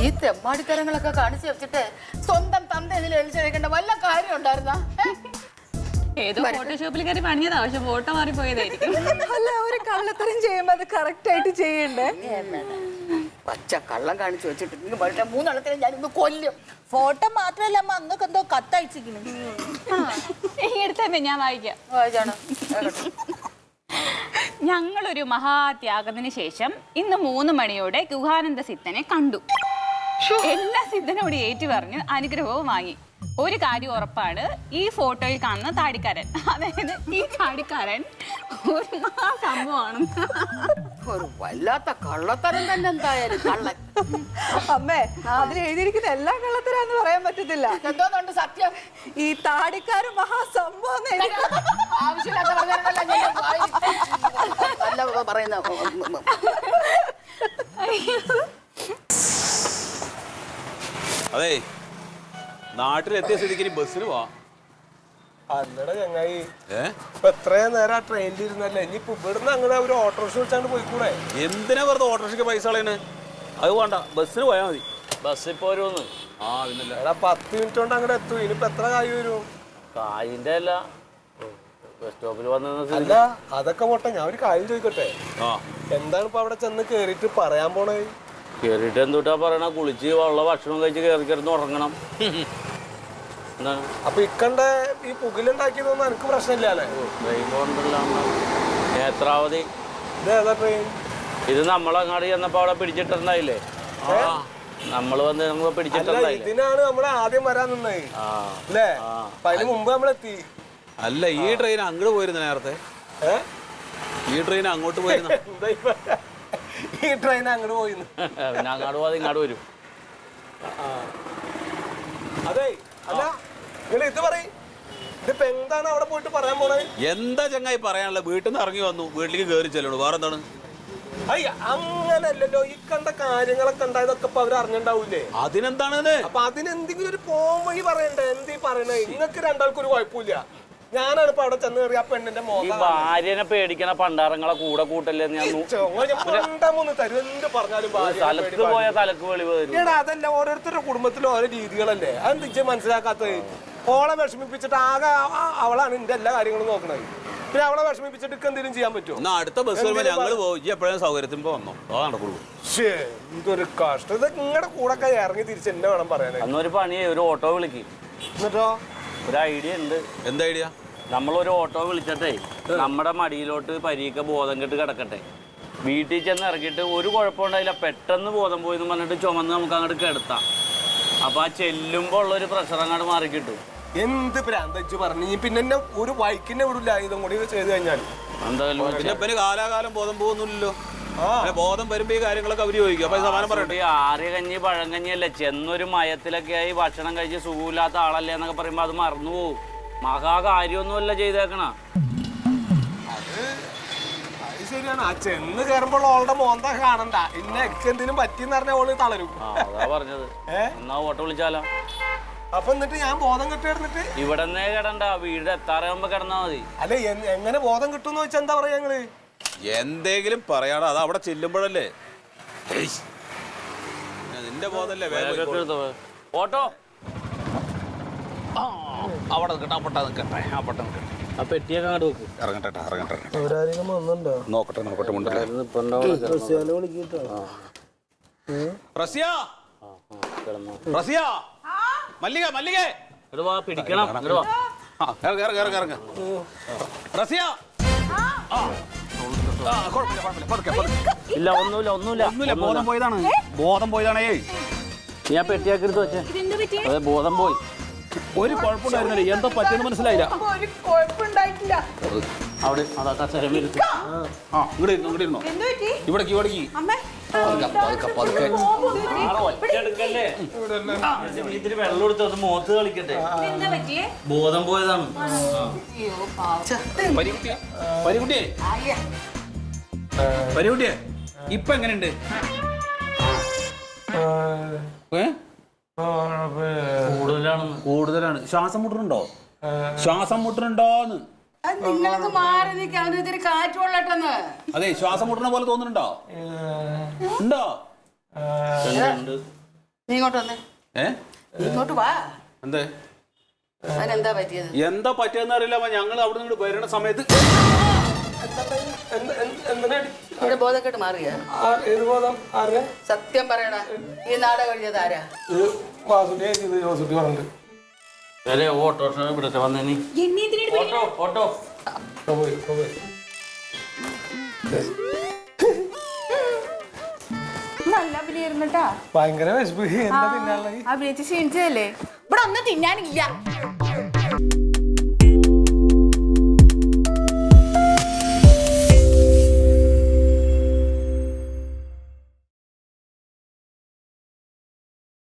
ഈ തെമ്മാടിത്തരങ്ങളൊക്കെ കാണിച്ചു വെച്ചിട്ട് സ്വന്തം തന്ത ഇതിൽ എഴുതി വെക്കേണ്ട വല്ല കാര്യം ഉണ്ടായിരുന്ന? ഏതോ ഫോട്ടോഷോപ്പിൽ കയറി പണിയതാ, പക്ഷെ ഫോട്ടോ മാറിപ്പോയതായിരിക്കും. അല്ല, ഒരു കള്ളത്തരം ചെയ്യുമ്പോ അത് കറക്റ്റ് ആയിട്ട് ചെയ്യണ്ടേ? പച്ച കള്ളം കാണിച്ചു വെച്ചിട്ട് നിങ്ങൾ പറഞ്ഞ മൂന്നെണ്ണത്തിനെ ഞാനിന്ന് കൊല്ലും. ഫോട്ടോ മാത്രല്ല അമ്മ, അങ്ങക്ക് എന്തോ കത്തയച്ചിരിക്കുന്നു. എടുത്തേ, ഞാൻ വായിക്കാം. വായിച്ചാണ്. ഞങ്ങളൊരു മഹാത്യാഗത്തിന് ശേഷം ഇന്ന് 3 മണിയോടെ ഗുഹാനന്ദ സിദ്ധനെ കണ്ടു. എല്ലാ സിദ്ധനോട് ഏറ്റു പറഞ്ഞ് അനുഗ്രഹവും വാങ്ങി. ഒരു കാര്യം ഉറപ്പാണ്, ഈ ഫോട്ടോയിൽ കാണുന്ന താടിക്കാരൻ, അതായത് ഈ താടിക്കാരൻ ഒരു സംഭവമാണ്. ഒരു വല്ലാത്ത കള്ളത്തരം തന്നെ എന്തായാലും കള്ളൻ. അമ്മേ, അതിൽ എഴുതിയിരിക്കുന്ന എല്ലാ കള്ളത്തരാന്ന് പറയാൻ പറ്റത്തില്ല. എന്തോന്നുണ്ട് സത്യം? ഈ താടിക്കാരൻ മഹാസംഭവം ആവശ്യമില്ലാത്ത പറയുന്ന. അതെ, നാട്ടിലെത്തിയ സ്ഥിതിക്ക് ബസ്സിന് പോവാ. അല്ലട ചങ്ങായി, ഇപ്പൊ എത്രയും നേരം ട്രെയിനിൽ ഇരുന്നല്ലേ, ഇനിയിപ്പോ ഇവിടുന്ന് അങ്ങനെ ഒരു ഓട്ടോറിക്ഷ വിളിച്ചാണ്ട് പോയിക്കൂടെ? എന്തിനാ വെറുതെ ഓട്ടോറിക്ഷയ്ക്ക് പൈസ കളയുന്നു? അത് വേണ്ട, ബസ്സിന് പോയാൽ മതി. ബസ് ഇപ്പൊ വരുമെന്ന്. ആ പിന്നല്ല. എടാ 10 മിനിറ്റ് കൊണ്ട് അങ്ങോട്ട് എത്തും. ഇനിയിപ്പോ എത്ര കായ് വരും? കായിന്റെ അല്ല, ബസ് സ്റ്റോപ്പിൽ വന്ന. അല്ല, അതൊക്കെ പോട്ടെ, ഞാൻ ഒരു കാര്യം ചോദിക്കട്ടെ. എന്താണ് ഇപ്പൊ അവിടെ ചെന്ന് കേറിയിട്ട് പറയാൻ പോണേ? കേറിട്ട് എന്തുട്ടാ പറയണ, കുളിച്ച് ഉള്ള ഭക്ഷണം കഴിച്ച് കയറി കിടന്ന് ഉറങ്ങണം. എന്താണ് അപ്പൊ ഇക്കണ്ട ഈ പുകിലുണ്ടാക്കിയതൊന്നും എനിക്ക് പ്രശ്നമില്ലല്ലേ? ട്രെയിൻ പോകണ്ടല്ലോ. നേത്രാവതി. ഇതേതാ ട്രെയിൻ? ഇത് നമ്മളങ്ങാട് ചെന്നപ്പോ അവിടെ പിടിച്ചിട്ടുണ്ടായില്ലേ? നമ്മള് വന്ന് നമ്മൾ പിടിച്ചിട്ടുണ്ടായില്ലേ? ഇതിനാണ് നമ്മള് ആദ്യം വരാൻ നിന്നത് അല്ലേ? അപ്പൊ അതിന് മുമ്പ് നമ്മളെത്തി. അല്ല, ഈ ട്രെയിൻ അങ്ങോട്ട് പോയിരുന്നു നേരത്തെ. ഈ ട്രെയിൻ അങ്ങോട്ട് പോയിരുന്നു. ഈ ട്രെയിൻ അങ്ങോട്ട് പോയിന്ന്. പിന്നെ അങ്ങോട്ട് പോകാതെ ഇങ്ങോട്ട് വരും. അതെ, അല്ല നിങ്ങൾ ഇത് പറയും, ഇതിപ്പോ എന്താണ് അവിടെ പോയിട്ട് പറയാൻ പോണേ? എന്താ ചങ്ങായി പറയാനുള്ള? വീട്ടിൽ നിന്ന് ഇറങ്ങി വന്നു, വീട്ടിലേക്ക് കയറി ചെല്ലണു. വേറെ എന്താണ്? അയ്യ, അങ്ങനല്ലല്ലോ. ഈ കണ്ട കാര്യങ്ങളൊക്കെ ഉണ്ടായതൊക്കെ ഇപ്പൊ അവർ അറിഞ്ഞിണ്ടാവൂലേ? അതിനെന്താണ്? അപ്പൊ അതിനെന്തെങ്കിലും ഒരു പോംവഴി പറയണ്ടേ? എന്തീ പറയണേ? നിങ്ങൾക്ക് രണ്ടാൾക്കും ഒരു കുഴപ്പമില്ല. ഞാനാണ് ഇപ്പൊ അവിടെ ചെന്ന് കയറി ആ പെണ്ണിന്റെ ഈ ഭാര്യനെ പേടിക്കണ പണ്ടാരങ്ങളെ കൂടെ കൂട്ടല്ലേന്ന് ഞാൻ തരും. എന്ത് പറഞ്ഞാലും സ്ഥലത്ത് പോയ തലക്ക് വെളിവ് തരും. അതല്ല, ഓരോരുത്തരുടെ കുടുംബത്തിലും ഓരോ രീതികളല്ലേ? അതെന്താ മനസ്സിലാക്കാത്തത്? ഓളെ വിഷമിപ്പിച്ചിട്ട് ആകെ അവളാണ് എന്റെ എല്ലാ കാര്യങ്ങളും നോക്കണത്. പിന്നെ അവളെ വിഷമിപ്പിച്ചിട്ട് എന്തെങ്കിലും ചെയ്യാൻ പറ്റുമോ? അടുത്ത ബസ് ഞങ്ങൾ പോകും. എപ്പോഴും സൗകര്യത്തിന് വന്നോ, അതാ നടക്കുള്ളൂ. ഇതൊരു കഷ്ടം. ഇത് നിങ്ങളുടെ കൂടെ ഒക്കെ ഇറങ്ങി തിരിച്ച് എന്നെ വേണം പറയാനേ. അന്നൊരു പണിയെ, ഒരു ഓട്ടോ വിളിക്കും. എന്നിട്ടോ? ഒരു ഐഡിയ ഉണ്ട്. എന്താ ഐഡിയ? നമ്മളൊരു ഓട്ടോ വിളിച്ചിട്ടേ നമ്മുടെ മടിയിലോട്ട് പരീക്ക ബോധം കെട്ട് കിടക്കട്ടെ. വീട്ടിൽ ചെന്ന് ഇറക്കിയിട്ട് ഒരു കുഴപ്പമുണ്ടായില്ല, പെട്ടെന്ന് ബോധം പോയെന്ന് പറഞ്ഞിട്ട് ചുമന്ന് നമുക്ക് അങ്ങോട്ട് കിടത്താം. അപ്പൊ ആ ചെല്ലുമ്പോ ഉള്ളൊരു പ്രഷർ അങ്ങോട്ട് മാറി കിട്ടും. എന്ത് പ്രാന്തച്ച് പറഞ്ഞു. പിന്നെ എന്നെ ഒരു വൈക്കിനെ വിടില്ല ഇതും കൂടി ചെയ്ത് കഴിഞ്ഞാൽ. എന്തായാലും കാലാകാലം ബോധം പോകുന്നില്ലല്ലോ. ബോധം വരുമ്പോ ഈ കാര്യങ്ങളൊക്കെ അവര് ചോദിക്കും. അപ്പൊ സമാനം പറയട്ടെ. ആര്യ കഞ്ഞി പഴങ്കഞ്ഞിയല്ലേ, ചെന്നൊരു മയത്തിലൊക്കെ ആയി ഭക്ഷണം കഴിച്ച് സുഖമില്ലാത്ത ആളല്ലേ എന്നൊക്കെ പറയുമ്പോ അത് മറന്നു പോവും. മഹാകാര്യമൊന്നുമല്ല ചെയ്തേക്കണ. അത് ശരിയാണ്. ആ ചെന്ന് കയറുമ്പോൾ ഓളുടെ മോന്ത കാണണ്ട. ഇന്നെ എന്തിനും പറ്റിന്ന് പറഞ്ഞ ഓള് തളരും. അതാ പറഞ്ഞത്. എന്നാ ഓട്ടോ വിളിച്ചാലോ? അപ്പൊ എന്നിട്ട് ഞാൻ ബോധം കെട്ടിരുന്നിട്ട് ഇവിടെ കിടണ്ട, വീട് എത്താറാകുമ്പോ കിടന്നാ മതി. അല്ല, എങ്ങനെ ബോധം കിട്ടുമെന്ന് വെച്ചാൽ എന്താ പറയാ ഞങ്ങള്? എന്തെങ്കിലും പറയാടാ, അത് അവിടെ ചെല്ലുമ്പോഴല്ലേ. നിന്റെ ബോധല്ലേ ഓട്ടോ അവിടെ നിൽക്കട്ടെ. ആ പെട്ടിയൊക്കെ അങ്ങോട്ട് വെക്കും. ഇറങ്ങട്ടെ. നോക്കട്ടെ മുണ്ടല്ലേ. മല്ലിക പിടിക്കണം. ഇല്ല, ഒന്നുമില്ല. ബോധം പോയതാണേ. ഞാൻ പെട്ടിയാക്കി എടുത്ത് വെച്ചേ. അതെ, ബോധം പോയി. ഒരു കുഴപ്പമുണ്ടായിരുന്നില്ല. എന്താ പറ്റിയെന്ന് മനസ്സിലായില്ല. ഒരു കുഴപ്പമുണ്ടായിട്ടില്ല. അവിടെ അതാ കസേര വരുത്തി. ഇങ്ങോട്ടിരുന്നോ? ഇവിടേക്ക് ഇതിന് വെള്ളം എടുത്ത് അത് മുഖത്ത് കളിക്കട്ടെ. ബോധം പോയതാണ്. പരികുട്ടിയെ ഇപ്പൊ എങ്ങനെയുണ്ട്? കൂടുതലാണ്. ശ്വാസം മുട്ടുന്നുണ്ടോന്ന്? നിങ്ങൾക്ക് മാറി നിൽക്കാം, അവനൊത്തിരി കാറ്റ് കൊള്ളട്ടെന്ന്. അതെ, ശ്വാസം മുട്ടണ പോലെ തോന്നുന്നുണ്ടോ? ഉണ്ടോ? നീ ഇങ്ങോട്ട് വന്നേ. നീ ഇങ്ങോട്ട് വാ. എന്തേ അതിനെന്താ പറ്റിയത്? എന്താ പറ്റിയെന്ന് അറിയില്ല. അപ്പൊ ഞങ്ങൾ അവിടെ നിന്ന് വരുന്ന സമയത്ത് ഇവിടെ ബോധക്കെട്ട് മാറിയ ഏത് ബോധം? ആരുടെ? സത്യം പറയടാ. ഈ നാടകം എഴുതിയത് ആരാ? ഇത് വാസുദേവ് ഇത് ജോസുട്ടി പറഞ്ഞിട്ട്. ഓട്ടോറിക്ഷ ഇവിടുത്തെ വന്നേനി. ഓട്ടോ ഓട്ടോ നല്ല അഭിനയായിരുന്നട്ടാ. ഭയങ്കര വിശപ്പ്. എന്താ തിന്നാനുള്ള? അഭിനയിച്ച് ക്ഷീണിച്ചതല്ലേ? ഇവിടെ ഒന്നും തിന്നാനില്ല.